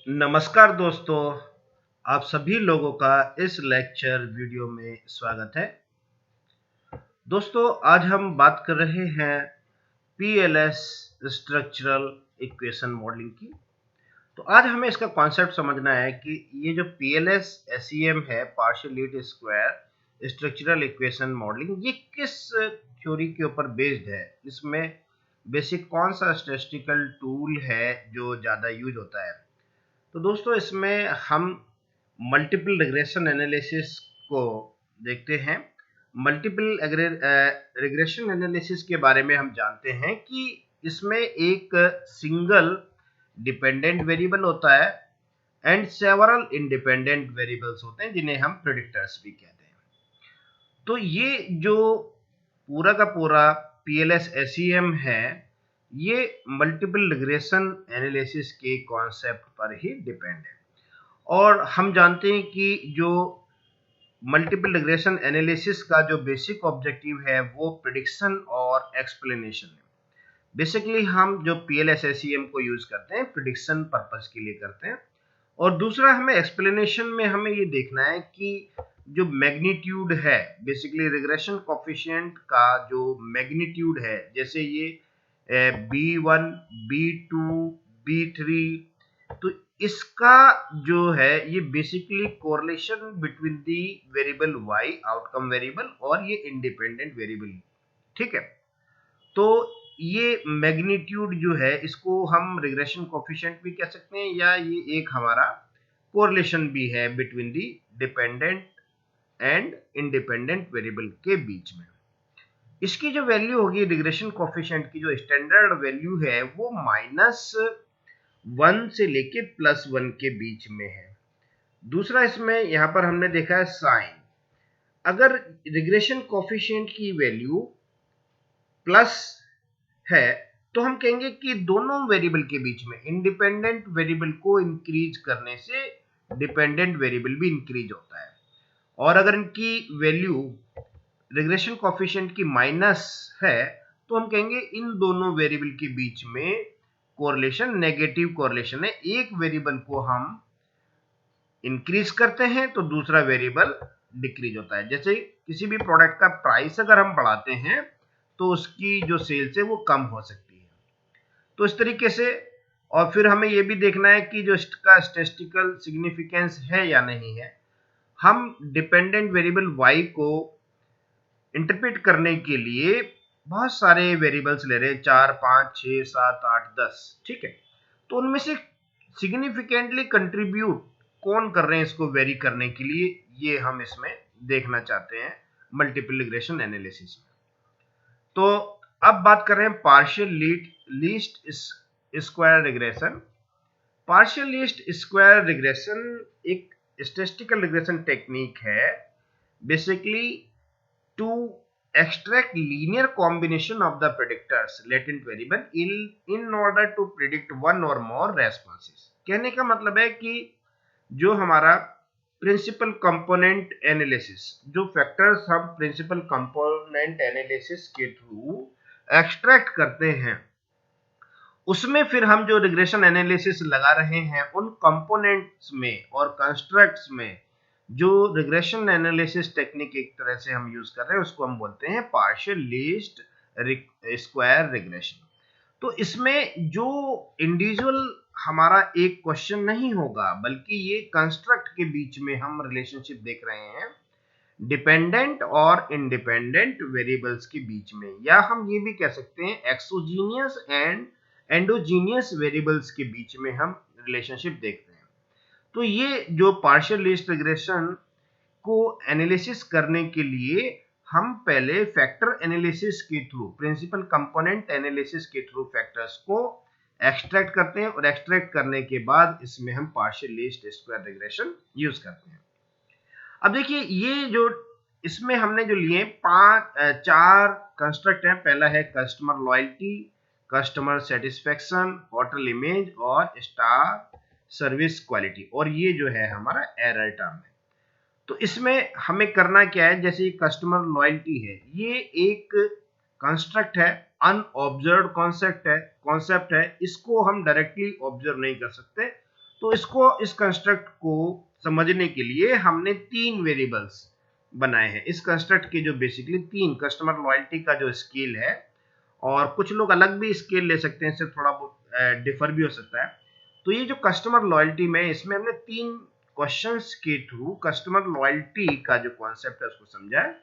नमस्कार दोस्तों, आप सभी लोगों का इस लेक्चर वीडियो में स्वागत है। दोस्तों, आज हम बात कर रहे हैं पीएलएस स्ट्रक्चरल इक्वेशन मॉडलिंग की। तो आज हमें इसका कॉन्सेप्ट समझना है कि ये जो पीएलएस एसईएम है, partial least square structural equation modelling, ये किस थ्योरी के ऊपर बेस्ड है। इसमें बेसिक कौन सा स्टैटिस्टिकल टूल है जो ज़्यादा यूज होता है। तो दोस्तों, इसमें हम मल्टीपल रिग्रेशन एनालिसिस को देखते हैं। मल्टीपल रिग्रेशन एनालिसिस के बारे में हम जानते हैं कि इसमें एक सिंगल डिपेंडेंट वेरिएबल होता है एंड सेवरल इंडिपेंडेंट वेरिएबल्स होते हैं जिन्हें हम प्रेडिक्टर्स भी कहते हैं। तो ये जो पूरा का पूरा पीएलएस एसईएम है, ये मल्टीपल रिग्रेशन एनालिसिस के कॉन्सेप्ट पर ही डिपेंड है। और हम जानते हैं कि जो मल्टीपल रिग्रेशन एनालिसिस का जो बेसिक ऑब्जेक्टिव है वो प्रिडिक्शन और एक्सप्लेनेशन है। बेसिकली हम जो पीएलएसएसईएम को यूज करते हैं प्रिडिक्शन पर्पस के लिए करते हैं। और दूसरा, हमें एक्सप्लेनेशन में हमें ये देखना है कि जो मैग्नीट्यूड है, बेसिकली रिग्रेशन कोफिशिएंट का जो मैग्नीट्यूड है, जैसे ये B1, B2, B3, तो इसका जो है ये basically correlation between the variable y, outcome variable, और ये इंडिपेंडेंट वेरिएबल, ठीक है। तो ये मैग्नीट्यूड जो है इसको हम रिग्रेशन कोफिशिएंट भी कह सकते हैं, या ये एक हमारा कोरिलेशन भी है between the dependent and independent variable के बीच में। इसकी जो वैल्यू होगी रिग्रेशन कोफिशिएंट की, जो स्टैंडर्ड वैल्यू है वो -1 से लेके +1 के बीच में है। दूसरा, इसमें यहां पर हमने देखा है साइन। अगर रिग्रेशन कोफिशिएंट की वैल्यू प्लस है तो हम कहेंगे कि दोनों वेरिएबल के बीच में इंडिपेंडेंट वेरिएबल को इंक्रीज करने से डिपेंडेंट वेरिएबल भी इंक्रीज होता है। और अगर इनकी वैल्यू रिग्रेशन कोफिशिएंट की माइनस है तो हम कहेंगे इन दोनों वेरिएबल के बीच में कोरिलेशन नेगेटिव कोरिलेशन है। एक वेरिएबल को हम इंक्रीज करते हैं तो दूसरा वेरिएबल डिक्रीज होता है। जैसे किसी भी प्रोडक्ट का प्राइस अगर हम बढ़ाते हैं तो उसकी जो सेल्स है वो कम हो सकती है। तो इस तरीके से, और फिर हमें ये भी देखना है कि जो इसका स्टैटिस्टिकल सिग्निफिकेंस है या नहीं है। हम डिपेंडेंट वेरिएबल y को इंटरप्रेट करने के लिए बहुत सारे वेरिएबल्स ले रहे हैं, 4, 5, 6, 7, 8, 10, ठीक है। तो उनमें से सिग्निफिकेंटली कंट्रीब्यूट कौन कर रहे हैं इसको वेरी करने के लिए, ये हम इसमें देखना चाहते हैं मल्टीपल रिग्रेशन एनालिसिस में। तो अब बात कर रहे हैं partial least square regression. Partial least square regression एक स्टैटिस्टिकल रिग्रेशन टेक्निक है, basically to extract linear combination of the predictors latent variable in order to predict one or more responses। कहने का मतलब है कि जो हमारा प्रिंसिपल कंपोनेंट एनालिसिस, जो फैक्टर्स हम प्रिंसिपल कंपोनेंट एनालिसिस के थ्रू एक्सट्रैक्ट करते हैं, उसमें फिर हम जो रिग्रेशन एनालिसिस लगा रहे हैं उन कंपोनेंट्स में और कंस्ट्रक्ट्स में जो रिग्रेशन एनालिसिस टेक्निक एक तरह से हम यूज कर रहे हैं उसको हम बोलते हैं पार्शियल लीस्ट स्क्वायर रिग्रेशन। तो इसमें जो इंडिविजुअल हमारा एक क्वेश्चन नहीं होगा, बल्कि ये कंस्ट्रक्ट के बीच में हम रिलेशनशिप देख रहे हैं डिपेंडेंट और इंडिपेंडेंट वेरिएबल्स के बीच में, या हम ये भी कह सकते हैं एक्सोजीनियस एंड एंडोजीनियस वेरिएबल्स के बीच में हम रिलेशनशिप देखते हैं। तो ये जो पार्शियल लीस्ट रिग्रेशन को एनालिसिस करने के लिए हम पहले फैक्टर एनालिसिस के थ्रू, प्रिंसिपल कंपोनेंट एनालिसिस के थ्रू फैक्टर्स को एक्सट्रैक्ट करते हैं, और एक्सट्रैक्ट करने के बाद इसमें हम partial least square regression use करते हैं। अब देखिए, ये जो इसमें हमने जो लिए 4 कंस्ट्रक्ट हैं। पहला है customer loyalty, customer satisfaction, hotel image और स्टार सर्विस क्वालिटी, और ये जो है हमारा एरर टर्म है। तो इसमें हमें करना क्या है, जैसे कस्टमर लॉयल्टी है, ये एक कंस्ट्रक्ट है, अनऑब्जर्व्ड कॉन्सेप्ट है, इसको हम डायरेक्टली ऑब्जर्व नहीं कर सकते। तो इस कंस्ट्रक्ट को समझने के लिए हमने 3 वेरिएबल्स बनाए हैं। इस कंस्ट्रक्ट के जो बेसिकली 3 कस्टमर लॉयल्टी का जो स्केल है, और कुछ लोग अलग भी स्केल ले सकते हैं, इससे थोड़ा बहुत डिफर भी हो सकता है। तो ये जो कस्टमर लॉयल्टी में, इसमें हमने 3 क्वेश्चंस के थ्रू कस्टमर लॉयल्टी का जो कॉन्सेप्ट है उसको समझा है।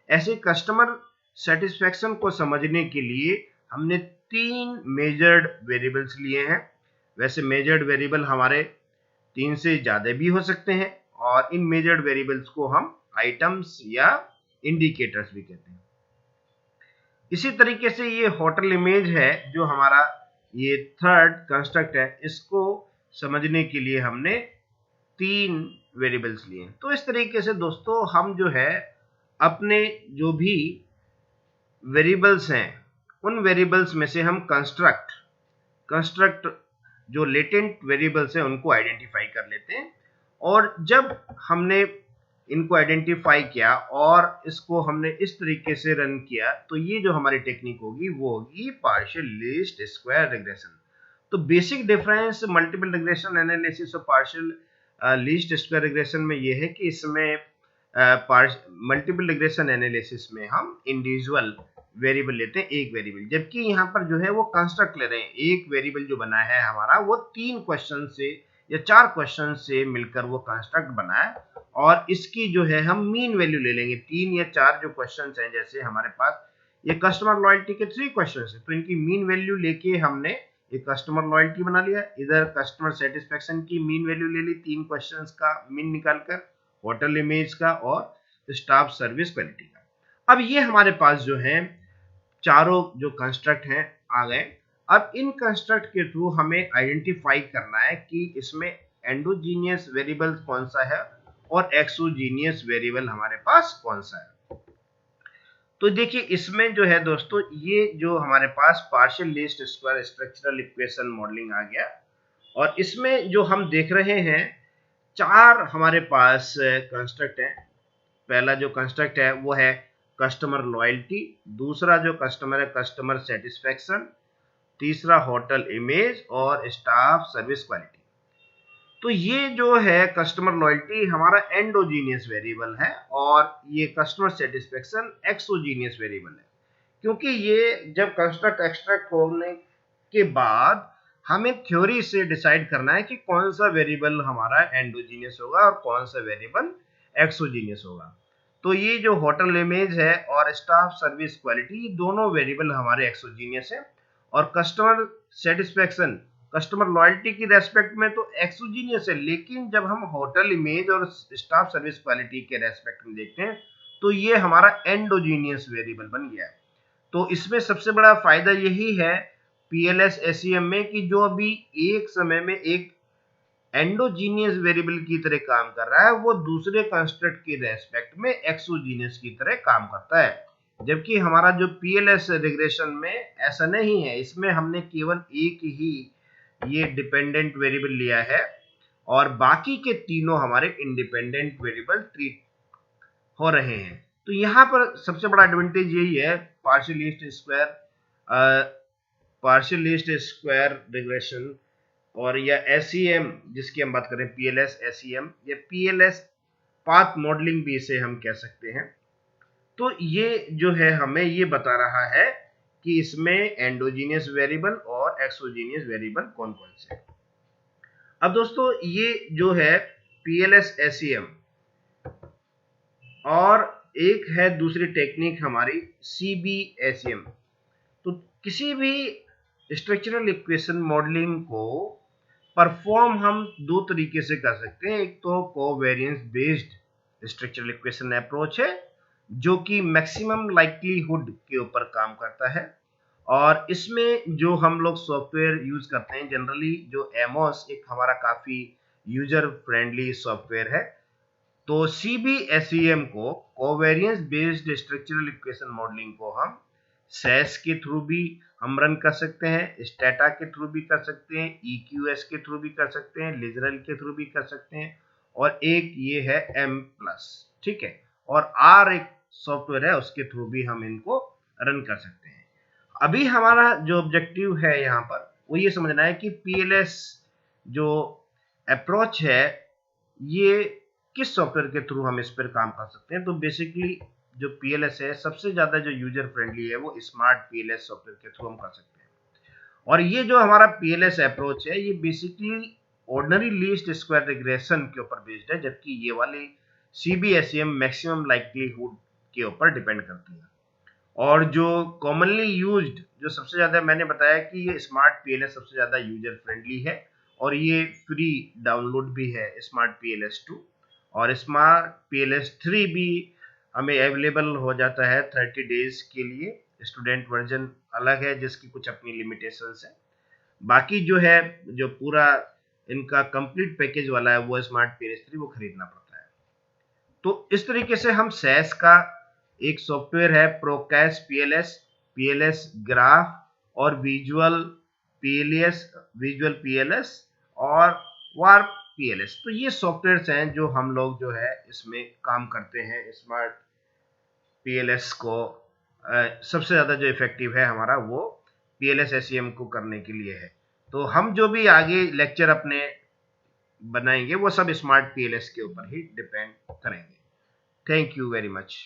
ऐसे कस्टमर सेटिस्फेक्शन को समझने के लिए हमने 3 मेजर्ड वेरिएबल्स लिए हैं। वैसे मेजर्ड वेरिएबल हमारे 3 से ज्यादा भी हो सकते हैं, और इन मेजर्ड वेरिएबल्स को हम आइटम्स या इंडिकेटर्स भी कहते हैं। इसी तरीके से ये होटल इमेज है जो हमारा ये थर्ड कंस्ट्रक्ट है, इसको समझने के लिए हमने 3 वेरिएबल्स लिए। तो इस तरीके से दोस्तों हम जो है अपने जो भी वेरिएबल्स हैं उन वेरिएबल्स में से हम कंस्ट्रक्ट जो लेटेंट वेरिएबल्स हैं उनको आइडेंटिफाई कर लेते हैं। और जब हमने इनको आइडेंटिफाई किया और इसको हमने इस तरीके से रन किया, तो ये जो हमारी टेक्निक होगी वो होगी पार्शियल लीस्ट स्क्वायर रिग्रेशन। तो basic difference multiple regression analysis और पार्शियल लीस्ट स्क्वायर रिग्रेशन में ये है कि इसमें मल्टीपल रिग्रेशन एनालिसिस में हम इंडिविजुअल वेरिएबल लेते हैं, एक वेरिएबल, जबकि यहाँ पर जो है वो कंस्ट्रक्ट ले रहे हैं। एक वेरिएबल जो बना है हमारा वो 3 क्वेश्चन से या 4 क्वेश्चन से मिलकर वो कंस्ट्रक्ट बना है, और इसकी जो है हम मीन वैल्यू ले लेंगे। 3 या 4 जो क्वेश्चन हैं, जैसे हमारे पास ये कस्टमर लॉयल्टी के 3 क्वेश्चन है, तो इनकी मीन वैल्यू लेके हमने एक कस्टमर लॉयल्टी बना लिया। इधर कस्टमर सेटिस्फेक्शन की मीन वैल्यू ले ली 3 क्वेश्चंस का मीन निकालकर, होटल इमेज का और स्टाफ सर्विस क्वालिटी का। अब ये हमारे पास जो है चारों जो कंस्ट्रक्ट हैं आ गए। अब इन कंस्ट्रक्ट के थ्रू हमें आइडेंटिफाई करना है कि इसमें एंडोजीनियस वेरिएबल कौन सा है और एक्सोजीनियस वेरिएबल हमारे पास कौन सा है। तो देखिए इसमें जो है दोस्तों, ये जो हमारे पास partial least square structural equation modelling आ गया, और इसमें जो हम देख रहे हैं 4 हमारे पास कंस्ट्रक्ट है। पहला जो कंस्ट्रक्ट है वो है कस्टमर लॉयल्टी, दूसरा जो कस्टमर है कस्टमर सेटिस्फेक्शन, तीसरा होटल इमेज और स्टाफ सर्विस क्वालिटी। तो ये जो है कस्टमर लॉयल्टी हमारा एंडोजीनियस वेरिएबल है, और ये कस्टमर सेटिस्फेक्शन एक्सोजीनियस वेरिएबल है। क्योंकि ये जब कंस्ट्रक्ट एक्सट्रैक्ट होने के बाद हमें थ्योरी से डिसाइड करना है कि कौन सा वेरिएबल हमारा एंडोजीनियस होगा और कौन सा वेरिएबल एक्सोजीनियस होगा। तो ये जो होटल इमेज है और स्टाफ सर्विस क्वालिटी, दोनों वेरिएबल हमारे एक्सोजीनियस है, और कस्टमर सेटिस्फेक्शन कस्टमर लॉयल्टी की रेस्पेक्ट में तो एक्सोजीनियस है, लेकिन जब हम होटल इमेज और स्टाफ सर्विस क्वालिटी के रेस्पेक्ट में देखते हैं तो ये हमारा एंडोजीनियस वेरिएबल बन गया है। तो इसमें सबसे बड़ा फायदा यही है पीएलएस एसईएम में कि जो अभी एक समय में एक एंडोजीनियस वेरिएबल की तरह काम कर रहा है, वो दूसरे कंस्ट्रक्ट की रेस्पेक्ट में एक्सोजीनियस की तरह काम करता है। जबकि हमारा जो पीएलएस रिग्रेशन में ऐसा नहीं है, इसमें हमने केवल एक ही ये डिपेंडेंट वेरिएबल लिया है और बाकी के तीनों हमारे इंडिपेंडेंट वेरिएबल ट्रीट हो रहे हैं। तो यहाँ पर सबसे बड़ा एडवांटेज यही है पार्शियल लीस्ट स्क्वायर रिग्रेशन और या एसईएम जिसकी हम बात करें पीएलएस एसईएम या पीएलएस पाथ मॉडलिंग भी इसे हम कह सकते हैं। तो ये जो है हमें ये बता रहा है कि इसमें एंडोजीनियस वेरिएबल और एक्सोजीनियस वेरिएबल कौन कौन से। अब दोस्तों ये जो है पीएलएस एसईएम, और एक है दूसरी टेक्निक हमारी सीबीएसईएम। तो किसी भी स्ट्रक्चरल इक्वेशन मॉडलिंग को परफॉर्म हम दो तरीके से कर सकते हैं। एक तो covariance based structural equation approach है जो कि मैक्सिमम लाइक्लीहुड के ऊपर काम करता है, और इसमें जो हम लोग सॉफ्टवेयर यूज करते हैं जनरली जो एमोस एक हमारा काफी यूजर फ्रेंडली सॉफ्टवेयर है। तो सीबीएसईएम को covariance based structural equation modelling को हम सेस के थ्रू भी हम रन कर सकते हैं, स्टेटा के थ्रू भी कर सकते हैं, EQS के थ्रू भी कर सकते हैं, लिजरल के थ्रू भी कर सकते हैं, और एक ये है M+, ठीक है, और R एक सॉफ्टवेयर है उसके थ्रू भी हम इनको रन कर सकते हैं। अभी हमारा जो ऑब्जेक्टिव है यहाँ पर वो ये समझना है कि पीएलएस जो अप्रोच है ये किस सॉफ्टवेयर के थ्रू हम इस पर काम कर सकते हैं। तो बेसिकली जो पीएलएस है सबसे ज्यादा जो यूजर फ्रेंडली है वो स्मार्ट पीएलएस सॉफ्टवेयर के थ्रू हम कर सकते हैं। और ये जो हमारा पीएलएस अप्रोच है ये basically ordinary least square regression के ऊपर बेस्ड है, जबकि ये वाली सीबीएसईएम मैक्सिमम लाइक्लीहुड के ऊपर डिपेंड करती है। और जो कॉमनली यूज्ड जो सबसे ज्यादा मैंने बताया कि ये स्मार्ट पीएलएस सबसे ज्यादा यूजर फ्रेंडली है और ये फ्री डाउनलोड भी है स्मार्ट पीएलएस 2, और स्मार्ट पीएलएस 3 भी हमें अवेलेबल हो जाता है 30 डेज के लिए। स्टूडेंट वर्जन अलग है जिसकी कुछ अपनी लिमिटेशंस है। बाकी जो है जो पूरा इनका कंप्लीट पैकेज वाला है वो स्मार्ट पीएलएस 3 वो खरीदना पड़ता है। तो इस तरीके से हम सैस का एक सॉफ्टवेयर है प्रोकैश पीएलएस, पीएलएस ग्राफ और विजुअल पीएलएस और वार्प पीएलएस, तो ये सॉफ्टवेयर्स हैं जो हम लोग जो है इसमें काम करते हैं। स्मार्ट पीएलएस को सबसे ज्यादा जो इफेक्टिव है हमारा वो पीएलएस एसईएम को करने के लिए है। तो हम जो भी आगे लेक्चर अपने बनाएंगे वो सब स्मार्ट पीएलएस के ऊपर ही डिपेंड करेंगे। Thank you very much.